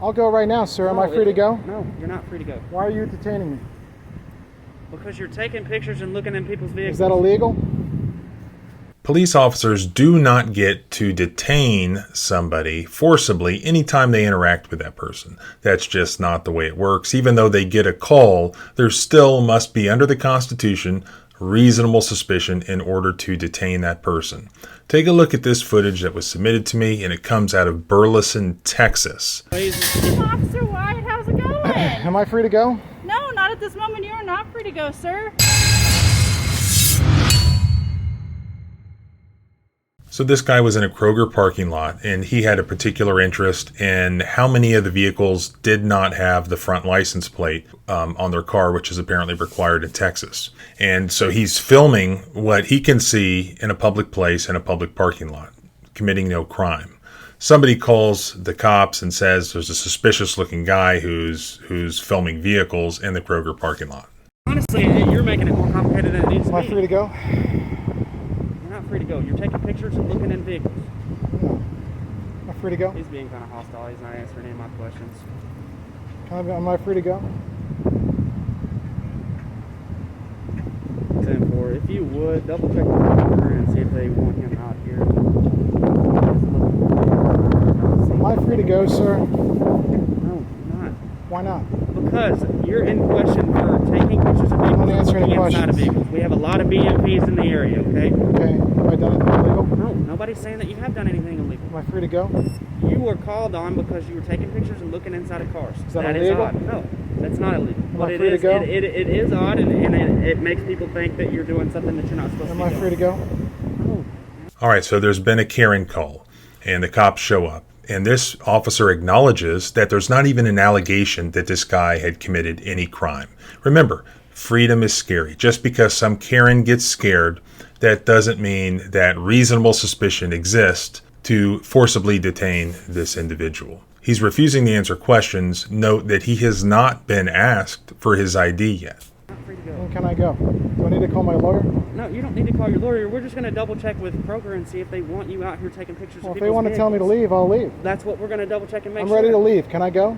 I'll go right now, sir. Am I free to go? No, you're not free to go. Why are you detaining me? Because you're taking pictures and looking in people's vehicles. Is that illegal? Police officers do not get to detain somebody forcibly anytime they interact with that person. That's just not the way it works. Even though they get a call, there still must be, under the Constitution, reasonable suspicion in order to detain that person. Take a look at this footage that was submitted to me, and it comes out of Burleson, Texas. Officer White, how's it going? Am I free to go? No, not at this moment. You are not free to go, sir. So this guy was in a Kroger parking lot, and he had a particular interest in how many of the vehicles did not have the front license plate on their car, which is apparently required in Texas. And so he's filming what he can see in a public place in a public parking lot, committing no crime. Somebody calls the cops and says there's a suspicious looking guy who's filming vehicles in the Kroger parking lot. Honestly, you're making it more complicated than it needs to be. Am I free to go? You're not free to go. You're taking pictures and looking in vehicles. No. Am I free to go? He's being kind of hostile. He's not answering any of my questions. Am I free to go? 10-4. If you would, double check the computer and see if they want him out here. Am I free to go, sir? No, you're not. Why not? Because you're in question for taking pictures of vehicles I'm not answering any inside of questions. vehicles. We have a lot of BMVs in the area, okay? Okay. Have I done anything illegal? No, nobody's saying that you have done anything illegal. Am I free to go? You were called on because you were taking pictures and looking inside of cars. Is that That illegal? is odd. No, that's not illegal. Am But I free to go? it is odd, and it makes people think that you're doing something that you're not supposed Am to I be free to doing. go? No. All right, so there's been a Karen call, and the cops show up. And this officer acknowledges that there's not even an allegation that this guy had committed any crime. Remember, freedom is scary. Just because some Karen gets scared, that doesn't mean that reasonable suspicion exists to forcibly detain this individual. He's refusing to answer questions. Note that he has not been asked for his ID yet. Not free to go. When can I go? Do I need to call my lawyer? No, you don't need to call your lawyer. We're just going to double check with Kroger and see if they want you out here taking pictures Well, of if they people's want to tell me to vehicles. leave, I'll leave. That's what we're going to double check and make I'm sure. ready to leave. Can I go?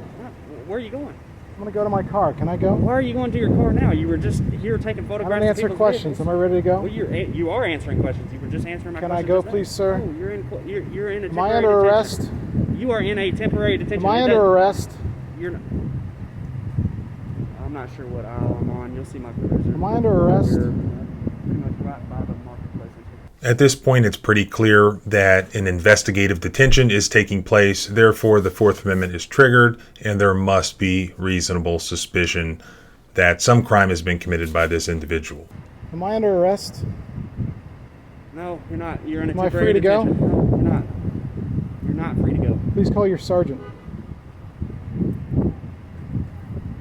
Where are you going? I'm going to go to my car. Can I go? Why are you going to your car now? You were just here taking I photographs don't of answer people's questions. vehicles. Am I ready to go? Well, you are answering questions. You were just answering my Can I questions. go, just now. please, sir? No, you're in a Am temporary I under detention. arrest? You are in a temporary detention. Am I It under doesn't- arrest? You're not. I'm not sure what aisle I'm on. You'll see my cruiser. Am I under arrest? You're pretty much right by the marketplace. At this point, it's pretty clear that an investigative detention is taking place. Therefore, the Fourth Amendment is triggered, and there must be reasonable suspicion that some crime has been committed by this individual. Am I under arrest? No, you're not. You're in a Am I temporary free to go? detention. No, you're not. You're not free to go. Please call your sergeant.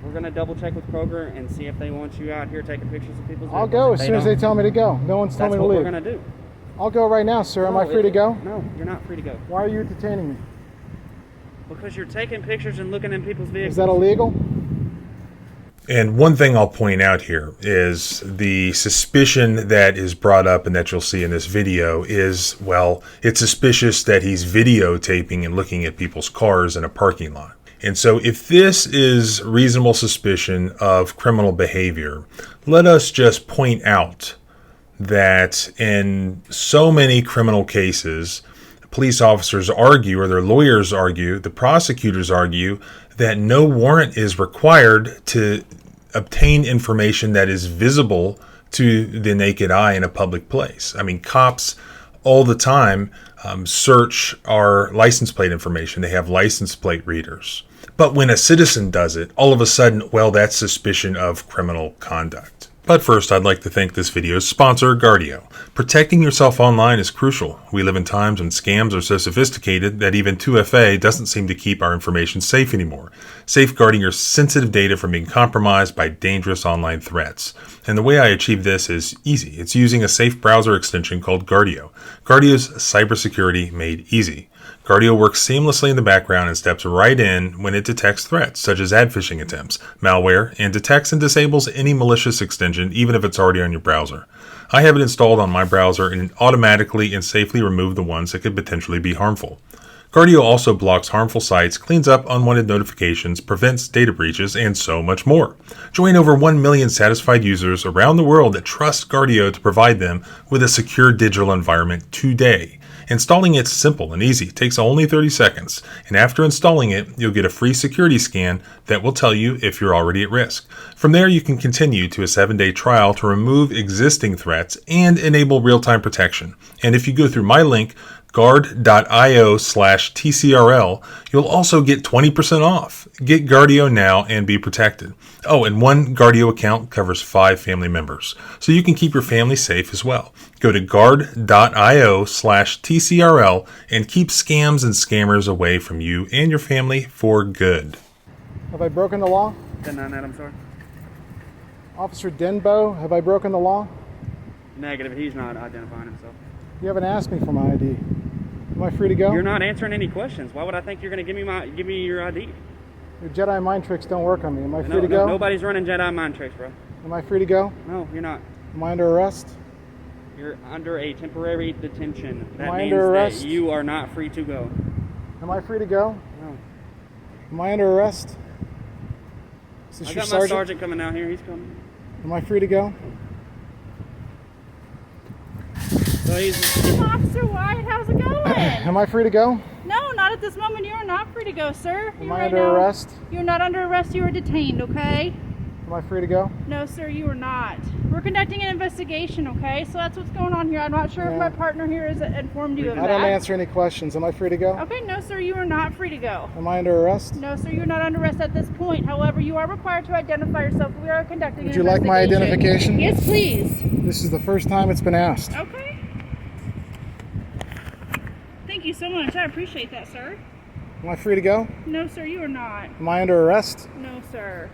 We're going to double check with Kroger and see if they want you out here taking pictures of people's I'll vehicles. go If as soon as they don't, tell me to go. No one's told that's me to what we're leave. going to do. I'll go right now, sir. Am I free to go? No, you're not free to go. Why are you detaining me? Because you're taking pictures and looking in people's vehicles. Is that illegal? And one thing I'll point out here is the suspicion that is brought up and that you'll see in this video is, well, it's suspicious that he's videotaping and looking at people's cars in a parking lot. And so if this is reasonable suspicion of criminal behavior, let us just point out that in so many criminal cases, police officers argue, or their lawyers argue, the prosecutors argue, that no warrant is required to obtain information that is visible to the naked eye in a public place. I mean, cops all the time search our license plate information. They have license plate readers. But when a citizen does it, all of a sudden, well, that's suspicion of criminal conduct. But first, I'd like to thank this video's sponsor, Guardio. Protecting yourself online is crucial. We live in times when scams are so sophisticated that even 2FA doesn't seem to keep our information safe anymore, safeguarding your sensitive data from being compromised by dangerous online threats. And the way I achieve this is easy. It's using a safe browser extension called Guardio. Guardio's cybersecurity made easy. Guardio works seamlessly in the background and steps right in when it detects threats, such as ad phishing attempts, malware, and detects and disables any malicious extension, even if it's already on your browser. I have it installed on my browser and it automatically and safely removes the ones that could potentially be harmful. Guardio also blocks harmful sites, cleans up unwanted notifications, prevents data breaches, and so much more. Join over 1 million satisfied users around the world that trust Guardio to provide them with a secure digital environment today. Installing it's simple and easy, takes only 30 seconds, and after installing it, you'll get a free security scan that will tell you if you're already at risk. From there, you can continue to a 7-day trial to remove existing threats and enable real-time protection. And if you go through my link, guard.io/TCRL, you'll also get 20% off. Get Guardio now and be protected. Oh, and one Guardio account covers 5 family members, so you can keep your family safe as well. Go to guard.io/TCRL and keep scams and scammers away from you and your family for good. Have I broken the law? 10-9 that, I'm sorry. Officer Denbo, have I broken the law? Negative, he's not identifying himself. You haven't asked me for my ID. Am I free to go? You're not answering any questions. Why would I think you're going to give me your ID? Your Jedi mind tricks don't work on me. Am I free to go? Nobody's running Jedi mind tricks, bro. Am I free to go? No, you're not. Am I under arrest? You're under a temporary detention. That Am I means under arrest? that you are not free to go. Am I free to go? No. Am I under arrest? Is this I your got my sergeant? sergeant coming out here. He's coming. Am I free to go? So he's... Officer Wyatt, how's it going? Am I free to go? No, not at this moment. You are not free to go, sir. Am I under arrest? You're not under arrest. You are detained, okay? Am I free to go? No, sir, you are not. We're conducting an investigation, okay? So that's what's going on here. I'm not sure if my partner here has informed you of I that. don't answer any questions. Am I free to go? Okay, no, sir, you are not free to go. Am I under arrest? No, sir, you're not under arrest at this point. However, you are required to identify yourself. We are conducting Would an you like my investigation. identification? Yes, please. This is the first time it's been asked. Okay. Thank you so much. I appreciate that, sir. Am I free to go? No, sir, you are not. Am I under arrest? No, sir.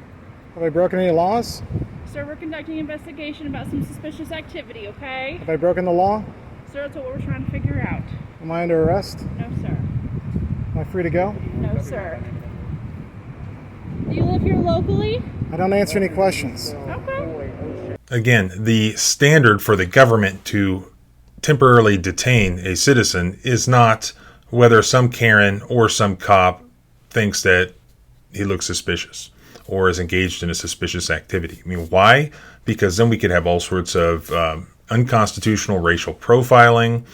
Have I broken any laws? Sir, we're conducting an investigation about some suspicious activity, okay? Have I broken the law? Sir, that's what we're trying to figure out. Am I under arrest? No, sir. Am I free to go? No, sir. Do you live here locally? I don't answer any questions. Okay. Again, the standard for the government to temporarily detain a citizen is not whether some Karen or some cop thinks that he looks suspicious or is engaged in a suspicious activity. I mean, why? Because then we could have all sorts of unconstitutional racial profiling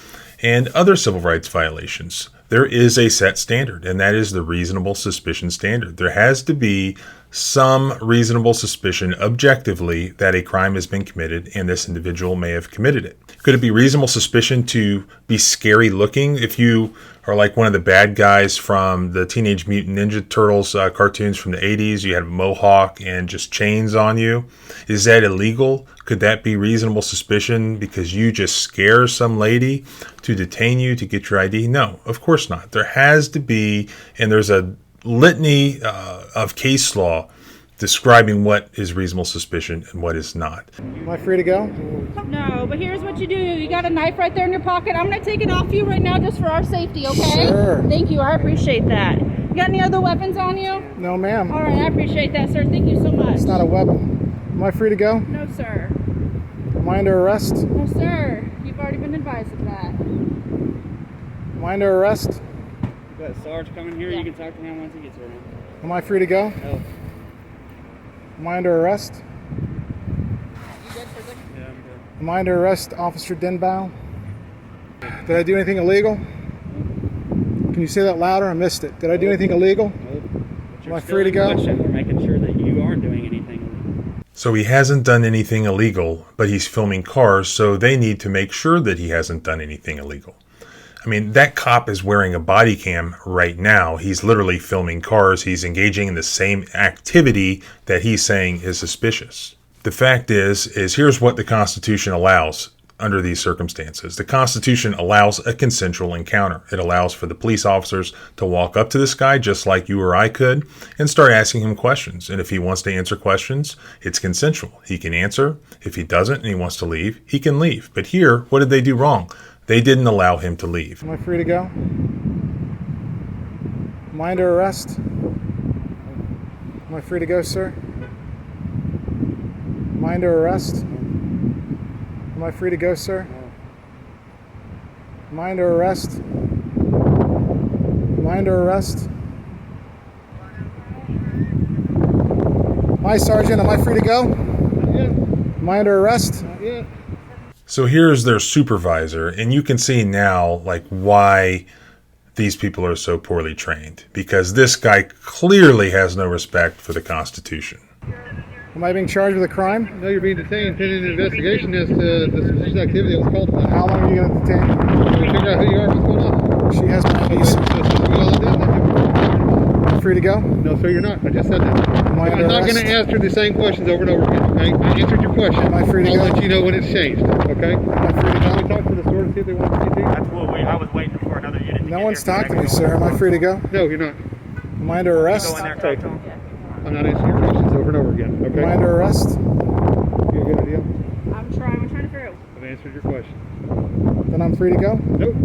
and other civil rights violations. There is a set standard, and that is the reasonable suspicion standard. There has to be some reasonable suspicion objectively that a crime has been committed and this individual may have committed it. Could it be reasonable suspicion to be scary looking if you are like one of the bad guys from the Teenage Mutant Ninja Turtles cartoons from the 80s? You had a mohawk and just chains on you. Is that illegal? Could that be reasonable suspicion because you just scare some lady to detain you to get your ID? No, of course not. There has to be, and there's a litany of case law describing what is reasonable suspicion and what is not. Am I free to go? No, but here's what you do. You got a knife right there in your pocket. I'm going to take it off you right now just for our safety, okay? Sure. Thank you. I appreciate that. You got any other weapons on you? No, ma'am. All right, I appreciate that, sir. Thank you so much. It's not a weapon. Am I free to go? No, sir. Am I under arrest? No, sir. You've already been advised of that. Am I under arrest? You got Sarge coming here. Yeah. You can talk to him once he gets here. Am I free to go? Oh. Am I under arrest? You good for the... Yeah, I'm good. Am I under arrest, Officer Denbow? Did I do anything illegal? Can you say that louder? I missed it. Did I do anything illegal? Nope. But you're Am I still free to in go? question. We're making sure that you aren't doing anything. So he hasn't done anything illegal, but he's filming cars, so they need to make sure that he hasn't done anything illegal. I mean, that cop is wearing a body cam right now. He's literally filming cars. He's engaging in the same activity that he's saying is suspicious. The fact is here's what the Constitution allows under these circumstances. The Constitution allows a consensual encounter. It allows for the police officers to walk up to this guy just like you or I could and start asking him questions. And if he wants to answer questions, it's consensual. He can answer. If he doesn't and he wants to leave, he can leave. But here, what did they do wrong? They didn't allow him to leave. Am I free to go? Am I under arrest? Am I free to go, sir? Am I under arrest? Am I free to go, sir? Am I under arrest? Am I under arrest? Hi, Sergeant. Am I free to go? Am I under arrest? So here's their supervisor, and you can see now like why these people are so poorly trained, because this guy clearly has no respect for the Constitution. Am I being charged with a crime? No, you're being detained pending an investigation as to the suspicious activity that was called upon. How long are you going to detain me? Can you figure out who you are, what's going on? She has my ID, sir. I'm free to go? No, sir, you're not. I just said that. Am I under I'm not going arrest? to answer the same questions over and over again, okay? I answered your question. Am I free to I'll go? let you know when it's changed, okay? Am I free to Can we go? talk to the store to see if they want to see you? That's what I was waiting for another unit to No get one's here for talking to me, next sir. Am I free to go? No, you're not. Am I under arrest? Go in there, talk to him. I'm not answering your questions over and over again, okay? Am I under arrest? You a good idea? I'm trying to figure out. I've answered your question. Then I'm free to go? Nope,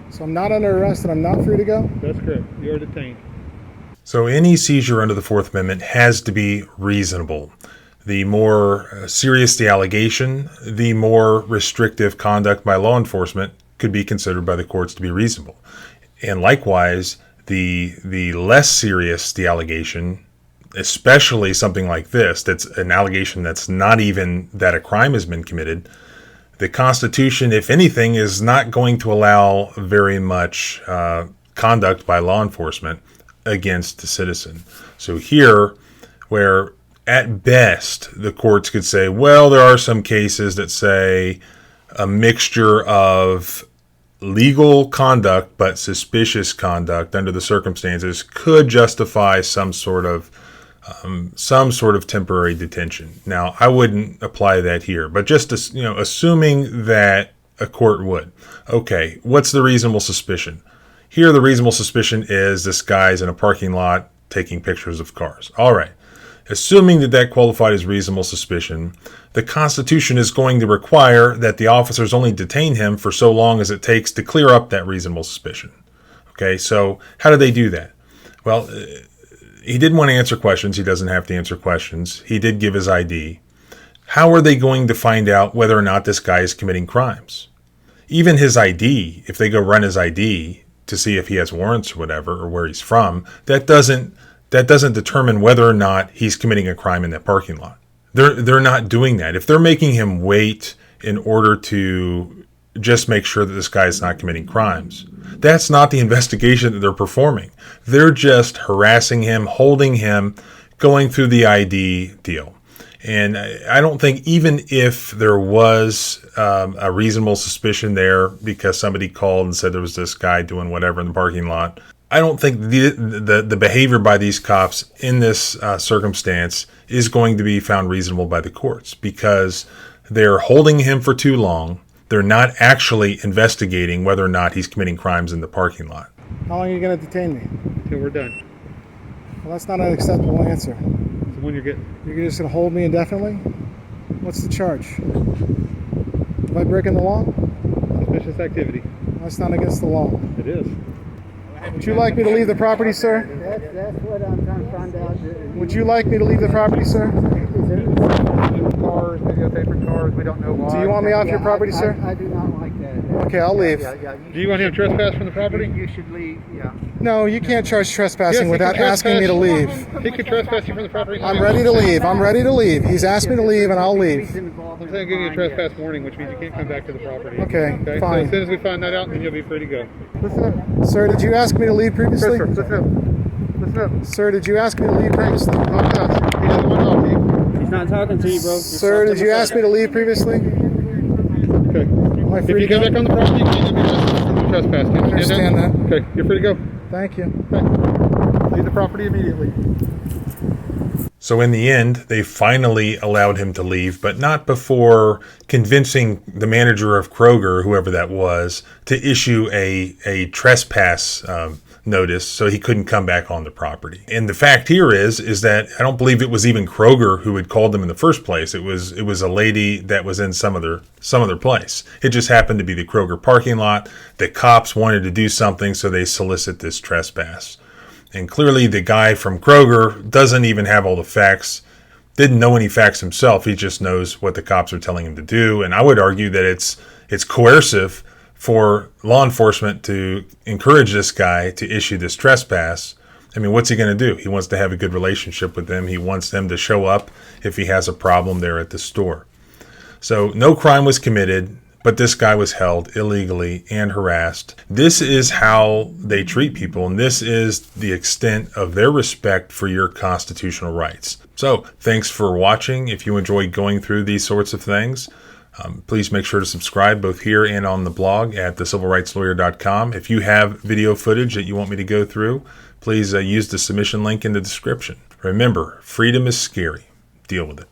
So I'm not under arrest and I'm not free to go? that's correct. You are detained. So any seizure under the Fourth Amendment has to be reasonable. The more serious the allegation, the more restrictive conduct by law enforcement could be considered by the courts to be reasonable. And likewise, the less serious the allegation, especially something like this, that's an allegation that's not even that a crime has been committed, the Constitution, if anything, is not going to allow very much conduct by law enforcement against the citizen. So here, where at best the courts could say, well, there are some cases that say a mixture of legal conduct but suspicious conduct under the circumstances could justify some sort of temporary detention. Now, I wouldn't apply that here, but just assuming that a court would. Okay, what's the reasonable suspicion? Here, the reasonable suspicion is this guy's in a parking lot taking pictures of cars. All right. Assuming that qualified as reasonable suspicion, the Constitution is going to require that the officers only detain him for so long as it takes to clear up that reasonable suspicion. Okay, so how do they do that? Well, he didn't want to answer questions. He doesn't have to answer questions. He did give his ID. How are they going to find out whether or not this guy is committing crimes? Even his ID, if they go run his ID to see if he has warrants or whatever, or where he's from, that doesn't determine whether or not he's committing a crime in that parking lot. They're not doing that. If they're making him wait in order to just make sure that this guy is not committing crimes, that's not the investigation that they're performing. They're just harassing him, holding him, going through the ID deal. And I don't think, even if there was a reasonable suspicion there because somebody called and said there was this guy doing whatever in the parking lot, I don't think the behavior by these cops in this circumstance is going to be found reasonable by the courts, because they're holding him for too long. They're not actually investigating whether or not he's committing crimes in the parking lot. How long are you going to detain me? Until we're done. Well, that's not an acceptable answer. So when you're getting... You're just going to hold me indefinitely? What's the charge? Am I breaking the law? Suspicious activity. That's not against the law. It is. Would you like me to leave the property, sir? That's what I'm trying to find out. Would you like me to leave the property, sir? Cars, videotaping cars, we don't know why. Do you want me off your property, sir? I do not like that. Okay, I'll leave. Do you want him trespass from the property? You should leave, yeah. No, you can't charge trespassing Yes, he without can asking me to leave. He could trespass you from the property. I'm ready to leave. I'm ready to leave. He's asked me to leave, and I'll leave. I'm saying give you a trespass warning, which means you can't come back to the property. Okay, So fine. as soon as we find that out, then you'll be free to go. Listen up. Sir, did you ask me to leave previously? Listen up. Listen up. Sir, did you ask me to leave previously? He doesn't want to talk to you. He's not talking to you, bro. Sir, did you ask me to leave previously? Okay. Am I If free you to come go? back on the property, you'll be arrested for trespass. Do you Understand that. Okay, you're free to go. Thank you. Leave the property immediately. So in the end, they finally allowed him to leave, but not before convincing the manager of Kroger, whoever that was, to issue a trespass notice so he couldn't come back on the property. And the fact here is that I don't believe it was even Kroger who had called them in the first place. It was a lady that was in some other place. It just happened to be the Kroger parking lot. The cops wanted to do something, so they solicit this trespass. And clearly the guy from Kroger doesn't even have all the facts, didn't know any facts himself. He just knows what the cops are telling him to do. And I would argue that it's coercive for law enforcement to encourage this guy to issue this trespass, I mean, what's he going to do? He wants to have a good relationship with them. He wants them to show up if he has a problem there at the store. So no crime was committed, but this guy was held illegally and harassed. This is how they treat people, and this is the extent of their respect for your constitutional rights. So thanks for watching. If you enjoy going through these sorts of things, please make sure to subscribe both here and on the blog at thecivilrightslawyer.com. If you have video footage that you want me to go through, please use the submission link in the description. Remember, freedom is scary. Deal with it.